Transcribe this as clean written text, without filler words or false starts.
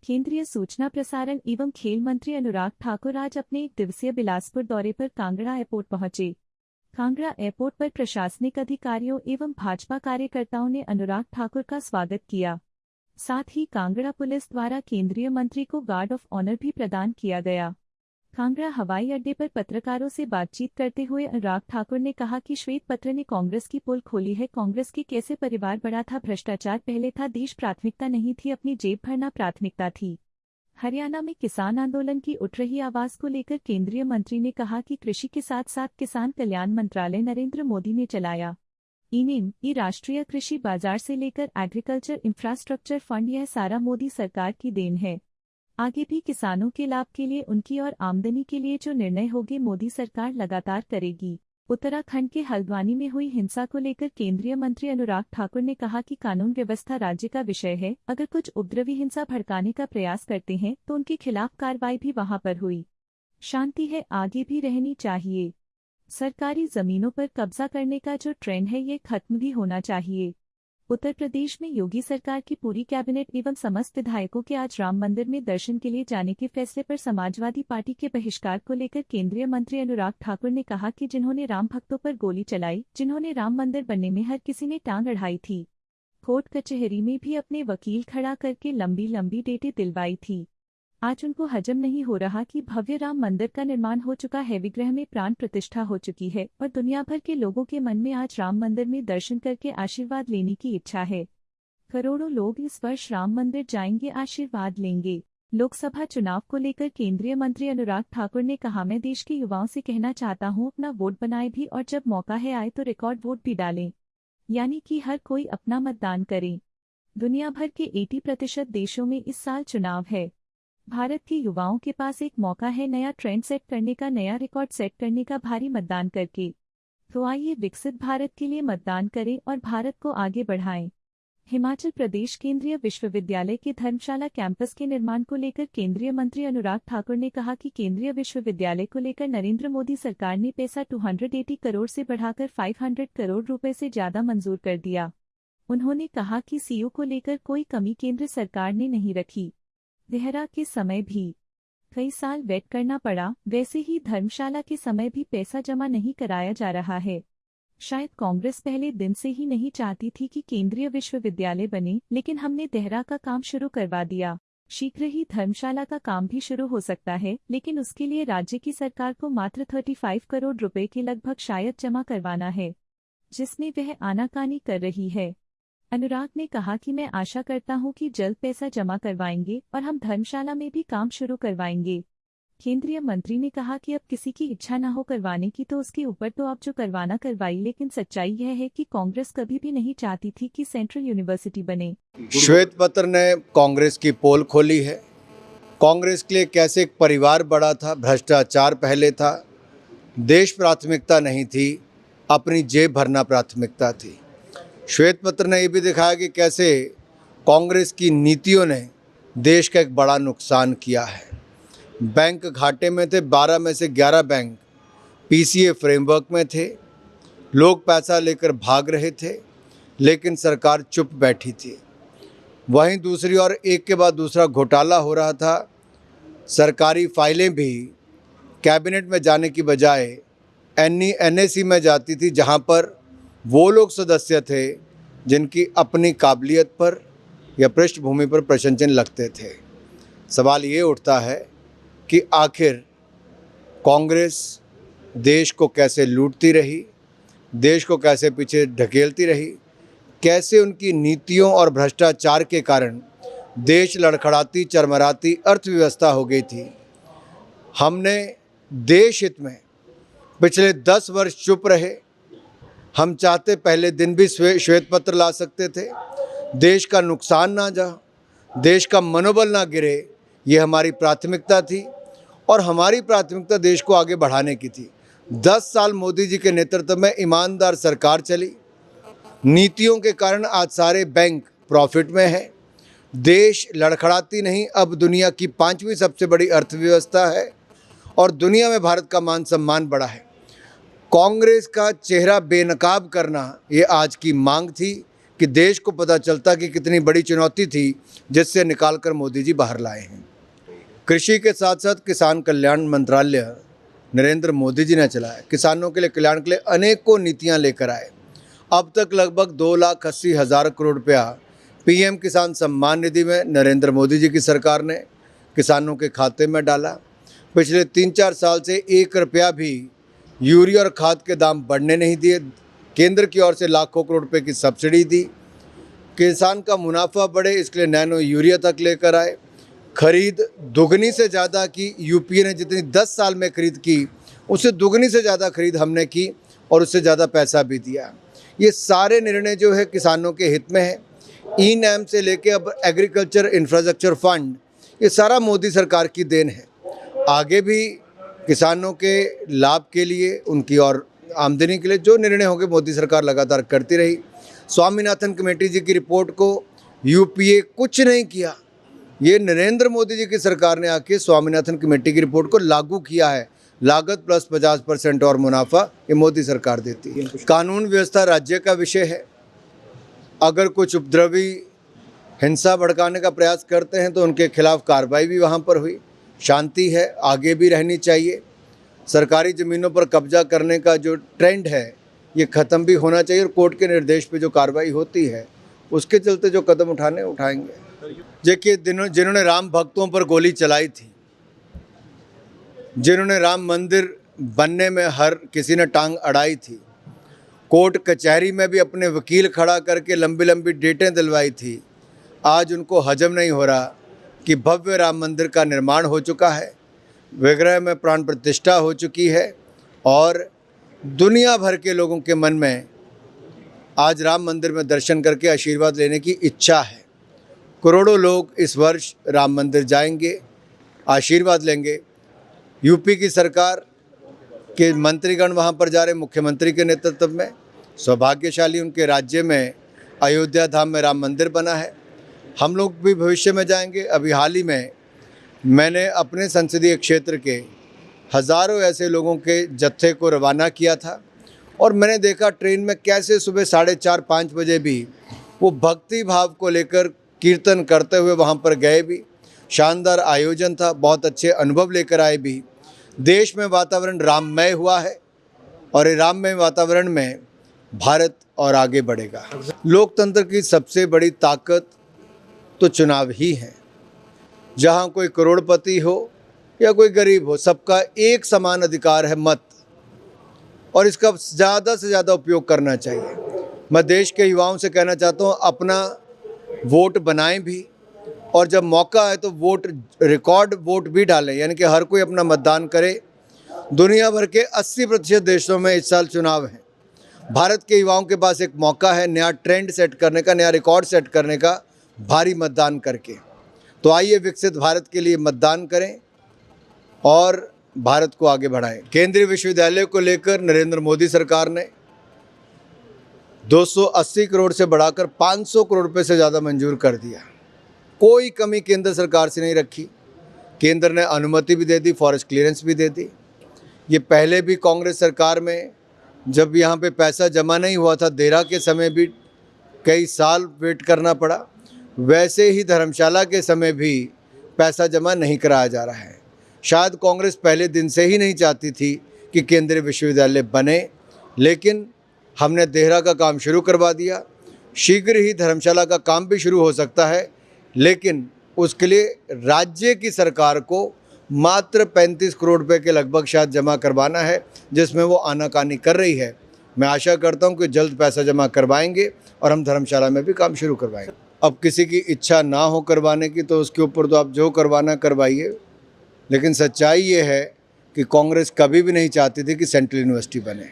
केंद्रीय सूचना प्रसारण एवं खेल मंत्री अनुराग ठाकुर आज अपने एक दिवसीय बिलासपुर दौरे पर कांगड़ा एयरपोर्ट पहुंचे। कांगड़ा एयरपोर्ट पर प्रशासनिक अधिकारियों एवं भाजपा कार्यकर्ताओं ने अनुराग ठाकुर का स्वागत किया। साथ ही कांगड़ा पुलिस द्वारा केंद्रीय मंत्री को गार्ड ऑफ ऑनर भी प्रदान किया गया। कांगड़ा हवाई अड्डे पर पत्रकारों से बातचीत करते हुए अनुराग ठाकुर ने कहा कि श्वेत पत्र ने कांग्रेस की पोल खोली है। कांग्रेस के कैसे परिवार बड़ा था, भ्रष्टाचार पहले था, देश प्राथमिकता नहीं थी, अपनी जेब भरना प्राथमिकता थी। हरियाणा में किसान आंदोलन की उठ रही आवाज को लेकर केंद्रीय मंत्री ने कहा कि कृषि के साथ साथ किसान कल्याण मंत्रालय नरेंद्र मोदी ने चलाया। ई-नेम राष्ट्रीय कृषि बाजार से लेकर एग्रीकल्चर इंफ्रास्ट्रक्चर फंड, यह सारा मोदी सरकार की देन है। आगे भी किसानों के लाभ के लिए, उनकी और आमदनी के लिए जो निर्णय होंगे मोदी सरकार लगातार करेगी। उत्तराखंड के हल्द्वानी में हुई हिंसा को लेकर केंद्रीय मंत्री अनुराग ठाकुर ने कहा कि कानून व्यवस्था राज्य का विषय है। अगर कुछ उपद्रवी हिंसा भड़काने का प्रयास करते हैं तो उनके खिलाफ कार्रवाई भी वहां पर हुई। शांति है, आगे भी रहनी चाहिए। सरकारी जमीनों पर कब्जा करने का जो ट्रेंड है ये खत्म भी होना चाहिए। उत्तर प्रदेश में योगी सरकार की पूरी कैबिनेट एवं समस्त विधायकों के आज राम मंदिर में दर्शन के लिए जाने के फैसले पर समाजवादी पार्टी के बहिष्कार को लेकर केंद्रीय मंत्री अनुराग ठाकुर ने कहा कि जिन्होंने राम भक्तों पर गोली चलाई, जिन्होंने राम मंदिर बनने में हर किसी ने टांग अड़ाई थी, कोर्ट कचहरी में भी अपने वकील खड़ा करके लंबी लंबी डेटें दिलवाई थी, आज उनको हजम नहीं हो रहा कि भव्य राम मंदिर का निर्माण हो चुका है, विग्रह में प्राण प्रतिष्ठा हो चुकी है और दुनिया भर के लोगों के मन में आज राम मंदिर में दर्शन करके आशीर्वाद लेने की इच्छा है। करोड़ों लोग इस वर्ष राम मंदिर जाएंगे, आशीर्वाद लेंगे। लोकसभा चुनाव को लेकर केंद्रीय मंत्री अनुराग ठाकुर ने कहा, मैं देश के युवाओं से कहना चाहता हूं, अपना वोट बनाए भी और जब मौका है आए तो रिकॉर्ड वोट भी डालें, यानी कि हर कोई अपना मतदान करे। दुनिया भर के 80% देशों में इस साल चुनाव है। भारत के युवाओं के पास एक मौका है नया ट्रेंड सेट करने का, नया रिकॉर्ड सेट करने का, भारी मतदान करके। तो आइए विकसित भारत के लिए मतदान करें और भारत को आगे बढ़ाएं। हिमाचल प्रदेश केंद्रीय विश्वविद्यालय के धर्मशाला कैंपस के निर्माण को लेकर केंद्रीय मंत्री अनुराग ठाकुर ने कहा कि केंद्रीय विश्वविद्यालय को लेकर नरेंद्र मोदी सरकार ने पैसा 280 करोड़ से बढ़ाकर 500 करोड़ रुपए से ज्यादा मंजूर कर दिया। उन्होंने कहा कि सीयू को लेकर कोई कमी केंद्र सरकार ने नहीं रखी। देहरा के समय भी कई साल वेट करना पड़ा, वैसे ही धर्मशाला के समय भी पैसा जमा नहीं कराया जा रहा है। शायद कांग्रेस पहले दिन से ही नहीं चाहती थी कि केंद्रीय विश्वविद्यालय बने, लेकिन हमने देहरा का काम शुरू करवा दिया। शीघ्र ही धर्मशाला का काम भी शुरू हो सकता है, लेकिन उसके लिए राज्य की सरकार को मात्र 35 करोड़ रुपए के लगभग शायद जमा करवाना है, जिसमें वह आनाकानी कर रही है। अनुराग ने कहा कि मैं आशा करता हूं कि जल्द पैसा जमा करवाएंगे और हम धर्मशाला में भी काम शुरू करवाएंगे। केंद्रीय मंत्री ने कहा कि अब किसी की इच्छा न हो करवाने की तो उसके ऊपर तो अब जो करवाना करवाई, लेकिन सच्चाई यह है कि कांग्रेस कभी भी नहीं चाहती थी कि सेंट्रल यूनिवर्सिटी बने। श्वेत पत्र ने कांग्रेस की पोल खोली है। कांग्रेस के लिए कैसे एक परिवार बड़ा था, भ्रष्टाचार पहले था, देश प्राथमिकता नहीं थी, अपनी जेब भरना प्राथमिकता थी। श्वेत पत्र ने ये भी दिखाया कि कैसे कांग्रेस की नीतियों ने देश का एक बड़ा नुकसान किया है। बैंक घाटे में थे, 12 में से 11 बैंक पीसीए फ्रेमवर्क में थे, लोग पैसा लेकर भाग रहे थे, लेकिन सरकार चुप बैठी थी। वहीं दूसरी ओर एक के बाद दूसरा घोटाला हो रहा था। सरकारी फाइलें भी कैबिनेट में जाने की बजाय एनएसी में जाती थी, जहां पर वो लोग सदस्य थे जिनकी अपनी काबिलियत पर या पृष्ठभूमि पर प्रश्न चिन्ह लगते थे। सवाल ये उठता है कि आखिर कांग्रेस देश को कैसे लूटती रही, देश को कैसे पीछे ढकेलती रही, कैसे उनकी नीतियों और भ्रष्टाचार के कारण देश लड़खड़ाती चरमराती अर्थव्यवस्था हो गई थी। हमने देश हित में पिछले 10 वर्ष चुप रहे। हम चाहते पहले दिन भी श्वेत पत्र ला सकते थे, देश का नुकसान ना जा, देश का मनोबल ना गिरे, ये हमारी प्राथमिकता थी और हमारी प्राथमिकता देश को आगे बढ़ाने की थी। 10 साल मोदी जी के नेतृत्व में ईमानदार सरकार चली। नीतियों के कारण आज सारे बैंक प्रॉफिट में है, देश लड़खड़ाती नहीं, अब दुनिया की 5वीं सबसे बड़ी अर्थव्यवस्था है और दुनिया में भारत का मान सम्मान बढ़ा है। कांग्रेस का चेहरा बेनकाब करना ये आज की मांग थी कि देश को पता चलता कि कितनी बड़ी चुनौती थी जिससे निकालकर मोदी जी बाहर लाए हैं। कृषि के साथ साथ किसान कल्याण मंत्रालय नरेंद्र मोदी जी ने चलाया। किसानों के लिए कल्याण के लिए अनेकों नीतियां लेकर आए। अब तक लगभग 2,80,000 करोड़ रुपया पीएम किसान सम्मान निधि में नरेंद्र मोदी जी की सरकार ने किसानों के खाते में डाला। पिछले 3-4 साल से 1 रुपया भी यूरिया और खाद के दाम बढ़ने नहीं दिए। केंद्र की ओर से लाखों करोड़ रुपए की सब्सिडी दी। किसान का मुनाफा बढ़े इसके लिए नैनो यूरिया तक लेकर आए। खरीद दुगनी से ज़्यादा की। यूपीए ने जितनी 10 साल में खरीद की उससे दुगनी से ज़्यादा खरीद हमने की और उससे ज़्यादा पैसा भी दिया। ये सारे निर्णय जो है किसानों के हित में है। ई-नैम से लेके अब एग्रीकल्चर इंफ्रास्ट्रक्चर फंड, ये सारा मोदी सरकार की देन है। आगे भी किसानों के लाभ के लिए, उनकी और आमदनी के लिए जो निर्णय होंगे मोदी सरकार लगातार करती रही। स्वामीनाथन कमेटी जी की रिपोर्ट को यूपीए कुछ नहीं किया। ये नरेंद्र मोदी जी की सरकार ने आके स्वामीनाथन कमेटी की रिपोर्ट को लागू किया है। लागत प्लस 50% और मुनाफा ये मोदी सरकार देती है। कानून व्यवस्था राज्य का विषय है। अगर कुछ उपद्रवी हिंसा भड़काने का प्रयास करते हैं तो उनके खिलाफ कार्रवाई भी वहाँ पर हुई। शांति है, आगे भी रहनी चाहिए। सरकारी ज़मीनों पर कब्जा करने का जो ट्रेंड है ये ख़त्म भी होना चाहिए और कोर्ट के निर्देश पे जो कार्रवाई होती है उसके चलते जो कदम उठाएंगे। देखिए, जिन्होंने राम भक्तों पर गोली चलाई थी, जिन्होंने राम मंदिर बनने में हर किसी ने टांग अड़ाई थी, कोर्ट कचहरी में भी अपने वकील खड़ा करके लंबी लंबी डेटें दिलवाई थी, आज उनको हजम नहीं हो रहा कि भव्य राम मंदिर का निर्माण हो चुका है, विग्रह में प्राण प्रतिष्ठा हो चुकी है और दुनिया भर के लोगों के मन में आज राम मंदिर में दर्शन करके आशीर्वाद लेने की इच्छा है। करोड़ों लोग इस वर्ष राम मंदिर जाएंगे, आशीर्वाद लेंगे। यूपी की सरकार के मंत्रीगण वहाँ पर जा रहे, मुख्यमंत्री के नेतृत्व में। सौभाग्यशाली उनके राज्य में अयोध्या धाम में राम मंदिर बना है। हम लोग भी भविष्य में जाएंगे। अभी हाल ही में मैंने अपने संसदीय क्षेत्र के हज़ारों ऐसे लोगों के जत्थे को रवाना किया था और मैंने देखा ट्रेन में कैसे सुबह 4:30-5 बजे भी वो भक्ति भाव को लेकर कीर्तन करते हुए वहाँ पर गए भी। शानदार आयोजन था, बहुत अच्छे अनुभव लेकर आए भी। देश में वातावरण राममय हुआ है और ये राममय वातावरण में भारत और आगे बढ़ेगा। लोकतंत्र की सबसे बड़ी ताकत तो चुनाव ही है। जहाँ कोई करोड़पति हो या कोई गरीब हो, सबका एक समान अधिकार है मत, और इसका ज़्यादा से ज़्यादा उपयोग करना चाहिए। मैं देश के युवाओं से कहना चाहता हूँ, अपना वोट बनाएं भी और जब मौका है तो वोट रिकॉर्ड वोट भी डालें, यानी कि हर कोई अपना मतदान करे। दुनिया भर के 80% देशों में इस साल चुनाव है। भारत के युवाओं के पास एक मौका है नया ट्रेंड सेट करने का, नया रिकॉर्ड सेट करने का, भारी मतदान करके। तो आइए विकसित भारत के लिए मतदान करें और भारत को आगे बढ़ाएं। केंद्रीय विश्वविद्यालय को लेकर नरेंद्र मोदी सरकार ने 280 करोड़ से बढ़ाकर 500 करोड़ रुपए से ज़्यादा मंजूर कर दिया। कोई कमी केंद्र सरकार से नहीं रखी। केंद्र ने अनुमति भी दे दी, फॉरेस्ट क्लियरेंस भी दे दी। ये पहले भी कांग्रेस सरकार में जब यहाँ पे पैसा जमा नहीं हुआ था, देरा के समय भी कई साल वेट करना पड़ा। वैसे ही धर्मशाला के समय भी पैसा जमा नहीं कराया जा रहा है। शायद कांग्रेस पहले दिन से ही नहीं चाहती थी कि केंद्रीय विश्वविद्यालय बने, लेकिन हमने देहरा का काम शुरू करवा दिया। शीघ्र ही धर्मशाला का काम भी शुरू हो सकता है, लेकिन उसके लिए राज्य की सरकार को मात्र 35 करोड़ रुपए के लगभग शायद जमा करवाना है, जिसमें वो आनाकानी कर रही है। मैं आशा करता हूं कि जल्द पैसा जमा करवाएंगे और हम धर्मशाला में भी काम शुरू करवाएंगे। अब किसी की इच्छा ना हो करवाने की तो उसके ऊपर तो आप जो करवाना करवाइए, लेकिन सच्चाई ये है कि कांग्रेस कभी भी नहीं चाहती थी कि सेंट्रल यूनिवर्सिटी बने।